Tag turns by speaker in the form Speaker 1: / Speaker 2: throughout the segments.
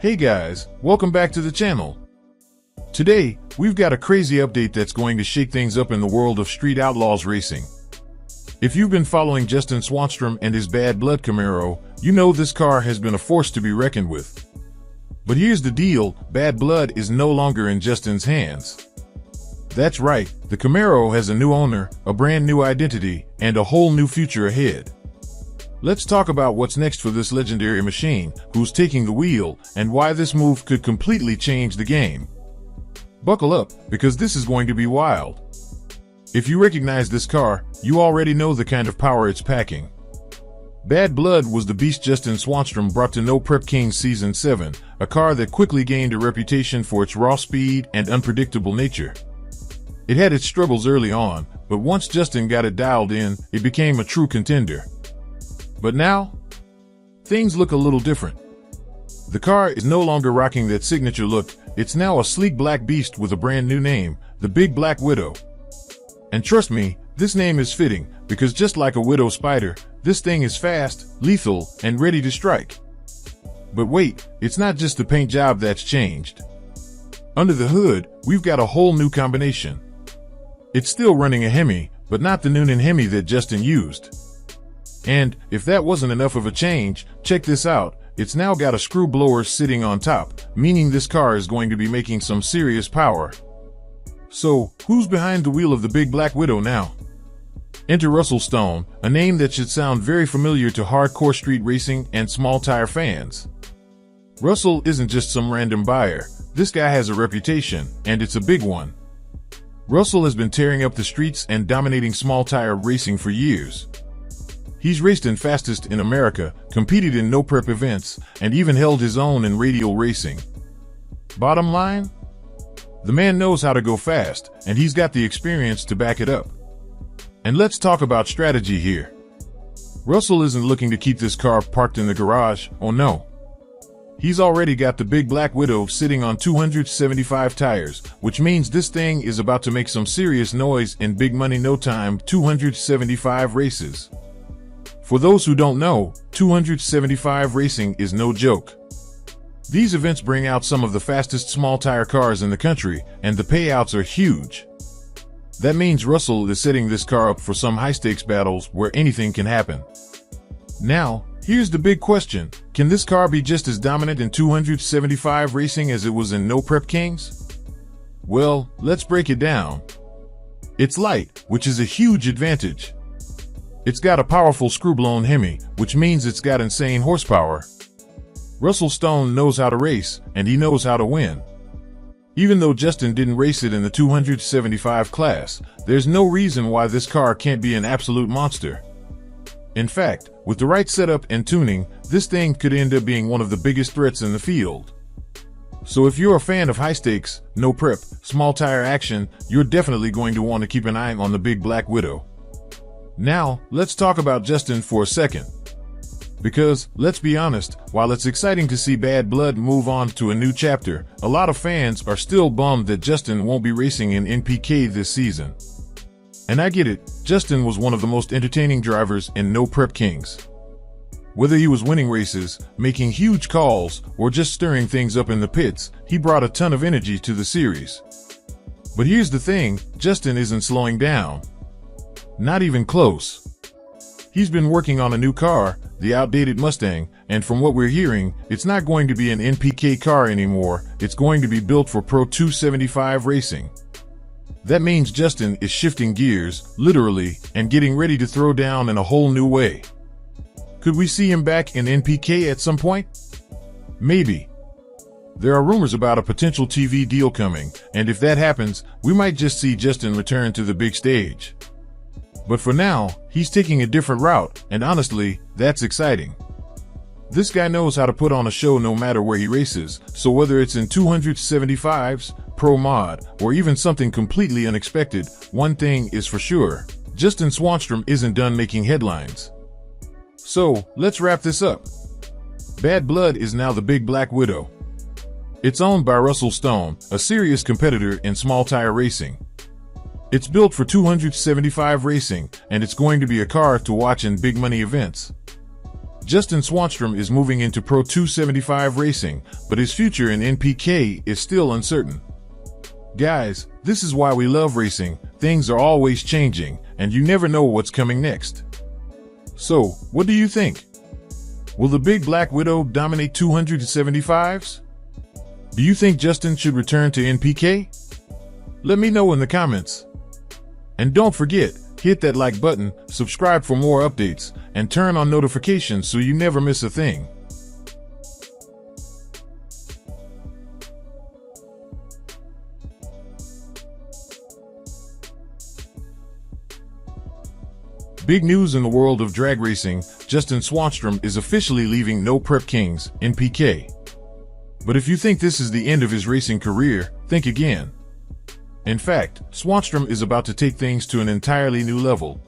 Speaker 1: Hey guys, welcome back to the channel. Today, we've got a crazy update that's going to shake things up in the world of street outlaws racing. If you've been following Justin Swanstrom and his Bad Blood Camaro, you know this car has been a force to be reckoned with. But here's the deal, Bad Blood is no longer in Justin's hands. That's right, the Camaro has a new owner, a brand new identity, and a whole new future ahead. Let's talk about what's next for this legendary machine, who's taking the wheel, and why this move could completely change the game. Buckle up, because this is going to be wild. If you recognize this car, you already know the kind of power it's packing. Bad Blood was the beast Justin Swanstrom brought to No Prep Kings Season 7, a car that quickly gained a reputation for its raw speed and unpredictable nature. It had its struggles early on, but once Justin got it dialed in, it became a true contender. But now, things look a little different. The car is no longer rocking that signature look, it's now a sleek black beast with a brand new name, the Big Black Widow. And trust me, this name is fitting, because just like a widow spider, this thing is fast, lethal, and ready to strike. But wait, it's not just the paint job that's changed. Under the hood, we've got a whole new combination. It's still running a Hemi, but not the Noonan Hemi that Justin used. And, if that wasn't enough of a change, check this out, it's now got a screw blower sitting on top, meaning this car is going to be making some serious power. So, who's behind the wheel of the Big Black Widow now? Enter Russell Stone, a name that should sound very familiar to hardcore street racing and small tire fans. Russell isn't just some random buyer, this guy has a reputation, and it's a big one. Russell has been tearing up the streets and dominating small tire racing for years. He's raced in Fastest in America, competed in no-prep events, and even held his own in radial racing. Bottom line? The man knows how to go fast, and he's got the experience to back it up. And let's talk about strategy here. Russell isn't looking to keep this car parked in the garage, oh no. He's already got the Big Black Widow sitting on 275 tires, which means this thing is about to make some serious noise in big money no time, 275 races. For those who don't know, 275 racing is no joke. These events bring out some of the fastest small tire cars in the country, and the payouts are huge. That means Russell is setting this car up for some high-stakes battles where anything can happen. Now, here's the big question, can this car be just as dominant in 275 racing as it was in No Prep Kings? Well, let's break it down. It's light, which is a huge advantage. It's got a powerful screw-blown Hemi, which means it's got insane horsepower. Russell Stone knows how to race, and he knows how to win. Even though Justin didn't race it in the 275 class, there's no reason why this car can't be an absolute monster. In fact, with the right setup and tuning, this thing could end up being one of the biggest threats in the field. So if you're a fan of high stakes, no prep, small tire action, you're definitely going to want to keep an eye on the Big Black Widow. Now, let's talk about Justin for a second. Because, let's be honest, while it's exciting to see Bad Blood move on to a new chapter, a lot of fans are still bummed that Justin won't be racing in NPK this season. And I get it, Justin was one of the most entertaining drivers in No Prep Kings. Whether he was winning races, making huge calls, or just stirring things up in the pits, he brought a ton of energy to the series. But here's the thing, Justin isn't slowing down. Not even close. He's been working on a new car, the outdated Mustang, and from what we're hearing, it's not going to be an NPK car anymore, it's going to be built for Pro 275 racing. That means Justin is shifting gears, literally, and getting ready to throw down in a whole new way. Could we see him back in NPK at some point? Maybe. There are rumors about a potential TV deal coming, and if that happens, we might just see Justin return to the big stage. But for now, he's taking a different route, and honestly, that's exciting. This guy knows how to put on a show no matter where he races, so whether it's in 275s, Pro Mod, or even something completely unexpected, one thing is for sure, Justin Swanstrom isn't done making headlines. So, let's wrap this up. Bad Blood is now the Big Black Widow. It's owned by Russell Stone, a serious competitor in small tire racing. It's built for 275 racing, and it's going to be a car to watch in big money events. Justin Swanstrom is moving into Pro 275 racing, but his future in NPK is still uncertain. Guys, this is why we love racing. Things are always changing, and you never know what's coming next. So, what do you think? Will the Big Black Widow dominate 275s? Do you think Justin should return to NPK? Let me know in the comments. And don't forget, hit that like button, subscribe for more updates, and turn on notifications so you never miss a thing. Big news in the world of drag racing, Justin Swanstrom is officially leaving No Prep Kings, NPK. But if you think this is the end of his racing career, think again. In fact, Swanstrom is about to take things to an entirely new level.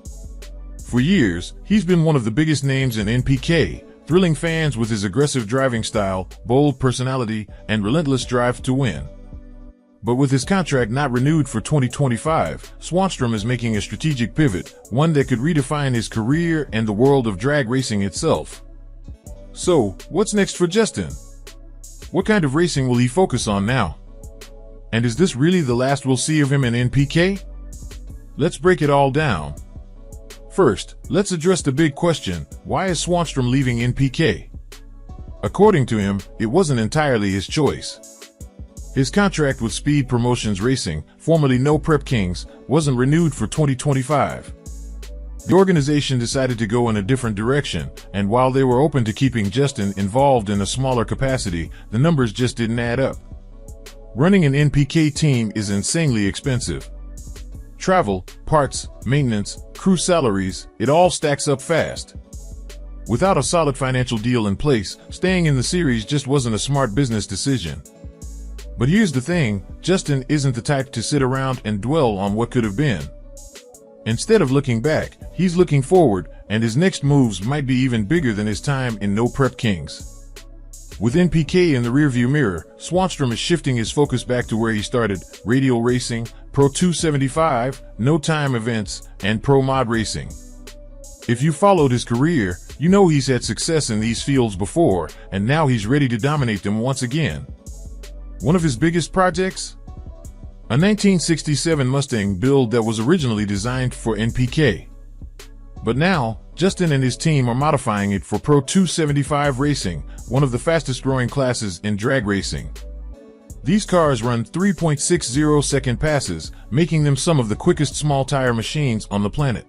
Speaker 1: For years, he's been one of the biggest names in NPK, thrilling fans with his aggressive driving style, bold personality, and relentless drive to win. But with his contract not renewed for 2025, Swanstrom is making a strategic pivot, one that could redefine his career and the world of drag racing itself. So, what's next for Justin? What kind of racing will he focus on now? And is this really the last we'll see of him in NPK? Let's break it all down. First, let's address the big question, why is Swanstrom leaving NPK? According to him, it wasn't entirely his choice. His contract with Speed Promotions Racing, formerly No Prep Kings, wasn't renewed for 2025. The organization decided to go in a different direction, and while they were open to keeping Justin involved in a smaller capacity, the numbers just didn't add up. Running an NPK team is insanely expensive. Travel, parts, maintenance, crew salaries, it all stacks up fast. Without a solid financial deal in place, staying in the series just wasn't a smart business decision. But here's the thing, Justin isn't the type to sit around and dwell on what could have been. Instead of looking back, he's looking forward, and his next moves might be even bigger than his time in No Prep Kings. With NPK in the rearview mirror, Swanstrom is shifting his focus back to where he started, radial racing, Pro 275, no-time events, and Pro Mod racing. If you followed his career, you know he's had success in these fields before, and now he's ready to dominate them once again. One of his biggest projects? A 1967 Mustang build that was originally designed for NPK. But now, Justin and his team are modifying it for Pro 275 racing, one of the fastest growing classes in drag racing. These cars run 3.60-second passes, making them some of the quickest small tire machines on the planet.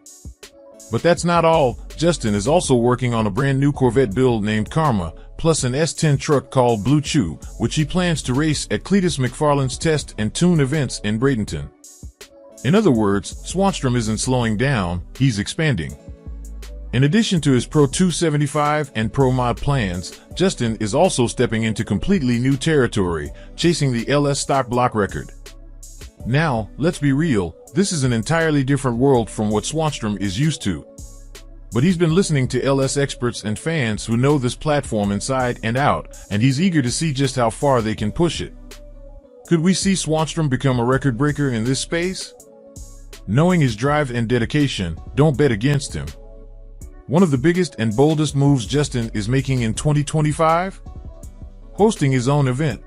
Speaker 1: But that's not all. Justin is also working on a brand new Corvette build named Karma, plus an S10 truck called Blue Chew, which he plans to race at Cletus McFarlane's Test and Tune events in Bradenton. In other words, Swanstrom isn't slowing down, he's expanding. In addition to his Pro 275 and Pro Mod plans, Justin is also stepping into completely new territory, chasing the LS stock block record. Now, let's be real, this is an entirely different world from what Swanstrom is used to. But he's been listening to LS experts and fans who know this platform inside and out, and he's eager to see just how far they can push it. Could we see Swanstrom become a record breaker in this space? Knowing his drive and dedication, don't bet against him. One of the biggest and boldest moves Justin is making in 2025? Hosting his own event.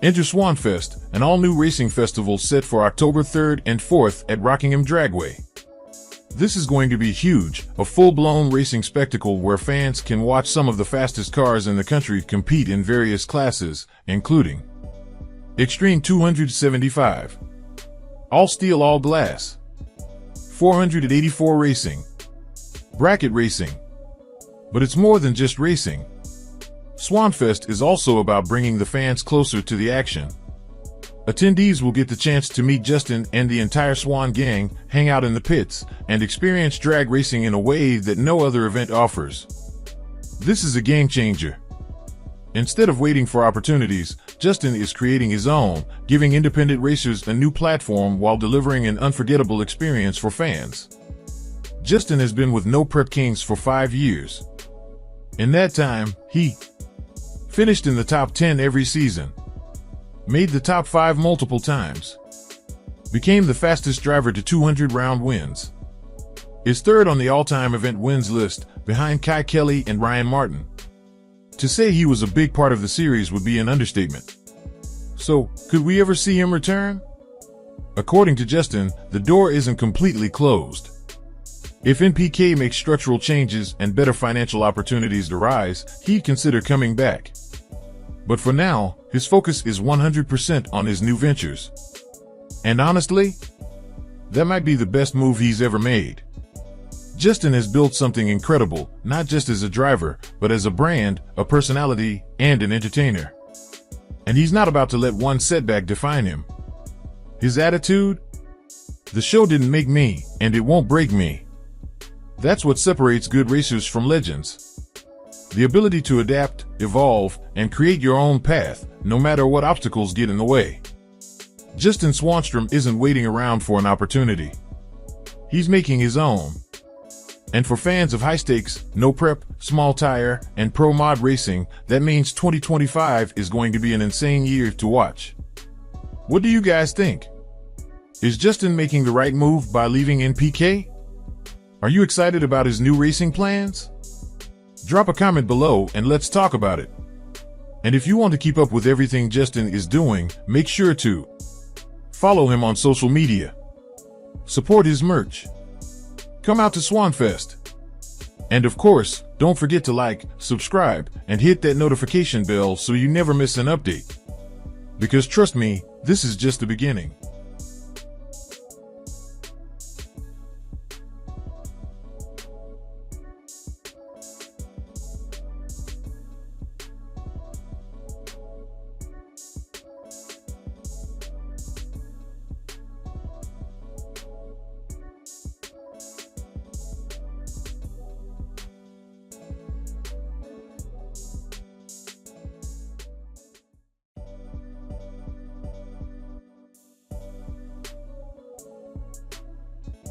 Speaker 1: Enter Swanfest, an all-new racing festival set for October 3rd and 4th at Rockingham Dragway. This is going to be huge, a full-blown racing spectacle where fans can watch some of the fastest cars in the country compete in various classes, including Extreme 275, All Steel All Glass, 484 Racing, Bracket Racing. But it's more than just racing. Swanfest is also about bringing the fans closer to the action. Attendees will get the chance to meet Justin and the entire Swan gang, hang out in the pits, and experience drag racing in a way that no other event offers. This is a game changer. Instead of waiting for opportunities, Justin is creating his own, giving independent racers a new platform while delivering an unforgettable experience for fans. Justin has been with No Prep Kings for 5 years. In that time, he finished in the top 10 every season, made the top 5 multiple times, became the fastest driver to 200 round wins, is third on the all-time event wins list, behind Kayla and Ryan Morton. To say he was a big part of the series would be an understatement. So, could we ever see him return? According to Justin, the door isn't completely closed. If NPK makes structural changes and better financial opportunities arise, he'd consider coming back. But for now, his focus is 100% on his new ventures. And honestly, that might be the best move he's ever made. Justin has built something incredible, not just as a driver, but as a brand, a personality, and an entertainer. And he's not about to let one setback define him. His attitude? The show didn't make me, and it won't break me. That's what separates good racers from legends. The ability to adapt, evolve, and create your own path, no matter what obstacles get in the way. Justin Swanstrom isn't waiting around for an opportunity. He's making his own. And for fans of high stakes, no prep, small tire, and pro mod racing, that means 2025 is going to be an insane year to watch. What do you guys think? Is Justin making the right move by leaving NPK? Are you excited about his new racing plans? Drop a comment below and let's talk about it. And if you want to keep up with everything Justin is doing, make sure to follow him on social media. Support his merch. Come out to Swanfest. And of course, don't forget to like, subscribe, and hit that notification bell so you never miss an update. Because trust me, this is just the beginning.